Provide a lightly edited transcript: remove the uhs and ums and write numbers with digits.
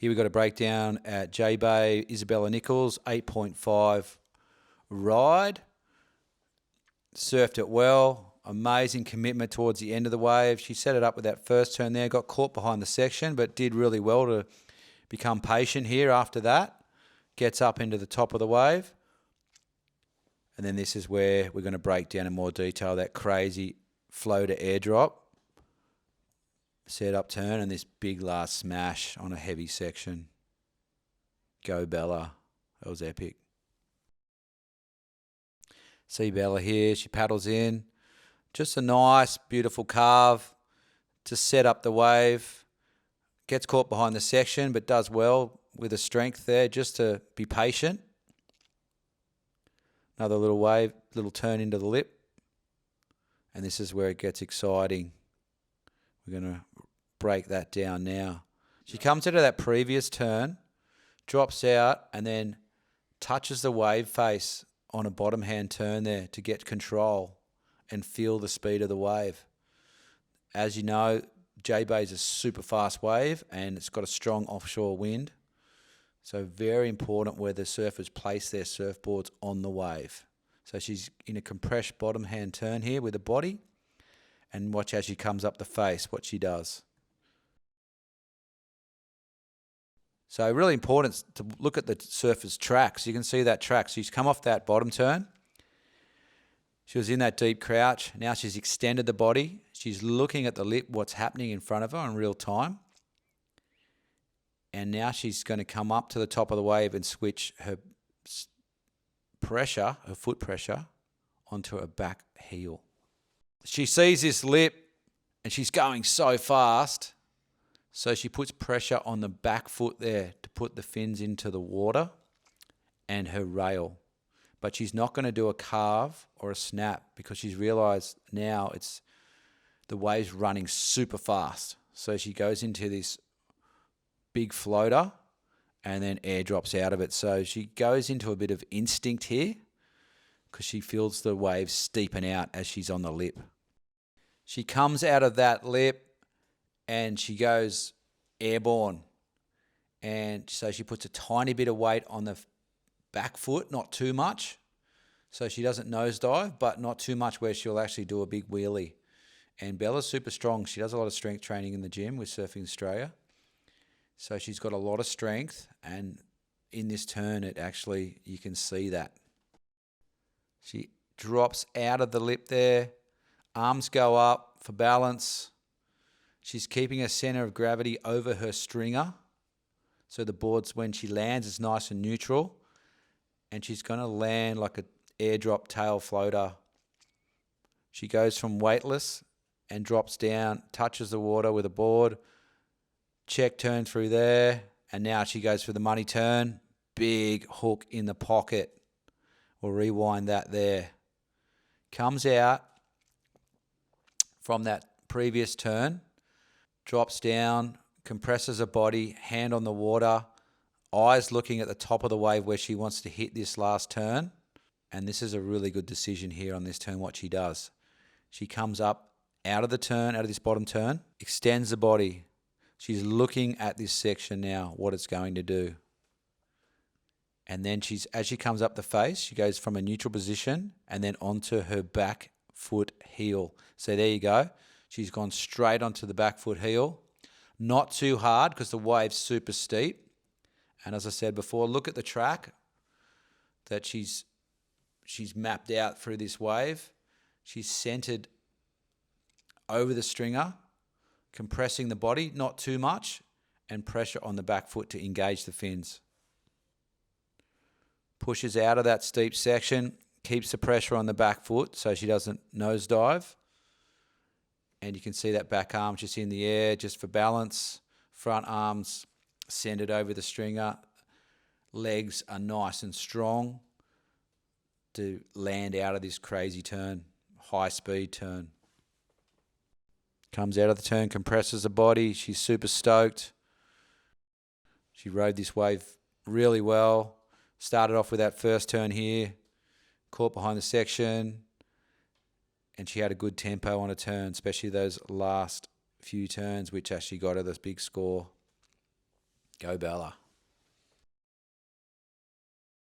Here we've got a breakdown at J-Bay, Isabella Nichols, 8.5 ride. Surfed it well. Amazing commitment towards the end of the wave. She set it up with that first turn there. Got caught behind the section, but did really well to become patient here after that. Gets up into the top of the wave. And then this is where we're going to break down in more detail that crazy floater airdrop. Set up turn and this big last smash on a heavy section. Go Bella. That was epic. See Bella here. She paddles in. Just a nice, beautiful carve to set up the wave. Gets caught behind the section, but does well with the strength there just to be patient. Another little wave, little turn into the lip. And this is where it gets exciting. We're going to break that down now. She comes into that previous turn, drops out, and then touches the wave face on a bottom hand turn there to get control and feel the speed of the wave. As you know, J-Bay is a super fast wave and it's got a strong offshore wind. So very important where the surfers place their surfboards on the wave. So she's in a compressed bottom hand turn here with the body, and watch as she comes up the face, what she does. So really important to look at the surfer's tracks. You can see that track. So she's come off that bottom turn. She was in that deep crouch. Now she's extended the body. She's looking at the lip, what's happening in front of her in real time. And now she's going to come up to the top of the wave and switch her pressure, her foot pressure, onto her back heel. She sees this lip and she's going so fast. So she puts pressure on the back foot there to put the fins into the water and her rail. But she's not going to do a carve or a snap because she's realised now it's the wave's running super fast. So she goes into this big floater and then airdrops out of it. So she goes into a bit of instinct here because she feels the wave steepen out as she's on the lip. She comes out of that lip and she goes airborne. And so she puts a tiny bit of weight on the back foot, not too much. So she doesn't nosedive, but not too much where she'll actually do a big wheelie. And Bella's super strong. She does a lot of strength training in the gym with Surfing Australia. So she's got a lot of strength, and in this turn, it actually, you can see that. She drops out of the lip there. Arms go up for balance. She's keeping her center of gravity over her stringer. So the board's, when she lands, is nice and neutral. And she's going to land like an airdrop tail floater. She goes from weightless and drops down, touches the water with a board. Check turn through there, and now she goes for the money turn. Big hook in the pocket. We'll rewind that there. Comes out from that previous turn, drops down, compresses her body, hand on the water, eyes looking at the top of the wave where she wants to hit this last turn. And this is a really good decision here on this turn, what she does. She comes up out of the turn, out of this bottom turn, extends the body. She's looking at this section now, what it's going to do. And then as she comes up the face, she goes from a neutral position and then onto her back foot heel. So there you go. She's gone straight onto the back foot heel. Not too hard because the wave's super steep. And as I said before, look at the track that she's mapped out through this wave. She's centered over the stringer, compressing the body, not too much, and pressure on the back foot to engage the fins. Pushes out of that steep section, keeps the pressure on the back foot so she doesn't nosedive. And you can see that back arm just in the air, just for balance. Front arms centered over the stringer. Legs are nice and strong to land out of this crazy turn, high speed turn. Comes out of the turn, compresses the body. She's super stoked. She rode this wave really well. Started off with that first turn here. Caught behind the section. And she had a good tempo on a turn, especially those last few turns, which actually got her this big score. Go Bella.